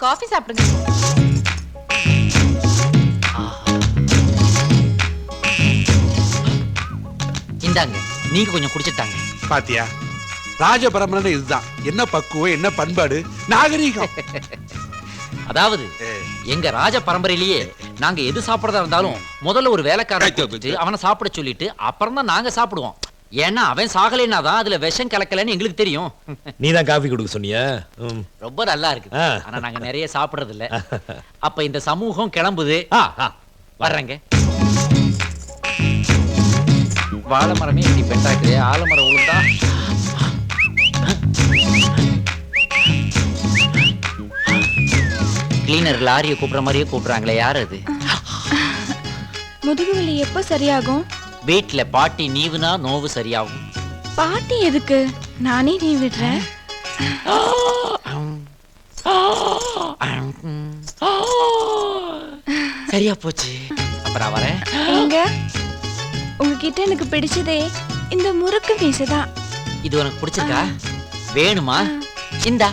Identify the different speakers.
Speaker 1: Coffee சாப்பிடுங்க.
Speaker 2: இந்தாங்க, நீங்க கொஞ்சம் குடிச்சிட்டாங்க.
Speaker 3: பாத்தியா, ராஜ பரம்பரை இதுதான். என்ன பக்குவம், என்ன பண்பாடு, நாகரீகம்.
Speaker 2: அதாவது எங்க ராஜ பரம்பரையிலேயே நாங்க எது சாப்பிடறதா இருந்தாலும் முதல்ல ஒரு வேலைக்காரனை கூப்பிட்டு அவனை சாப்பிட சொல்லிட்டு அப்புறம் தான் நாங்க சாப்பிடுவோம். ஏன்னா அவன் சாகலைன்னா தான் அதுல விஷம் கலக்கலன்னு எங்களுக்கு தெரியும்.
Speaker 4: நீதான் காஃபி கொடுக்க சொன்னியா?
Speaker 2: ரொம்ப நல்லா இருக்கு. ஆனா நாங்க நிறைய சாப்பிடுறது இல்ல. அப்ப இந்த சமூகம் கிளம்புது. வர்றேங்க. வாழை மரமே இப்படி பெண்டாக்குது, ஆலமரம் உளுந்தா. கிளீனர் லாரியை கூப்பிடுற மாதிரியே கூப்பிடுறாங்களே, யார் அது?
Speaker 5: முதுகு வலி எப்போ சரியாகும்?
Speaker 2: வீட்டுல பாட்டி நீவுனா நோவு சரியாகும்.
Speaker 5: பாட்டி எதுக்கு? நானே நீ விடுறேன்.
Speaker 2: சரியா போச்சு. அப்புறம் வரேன்.
Speaker 5: எங்க உங்ககிட்ட எனக்கு பிடிச்சதே இந்த முறுக்கு மீசைதான்.
Speaker 2: இது உனக்கு பிடிச்சிருக்கா? வேணுமா? இந்தா.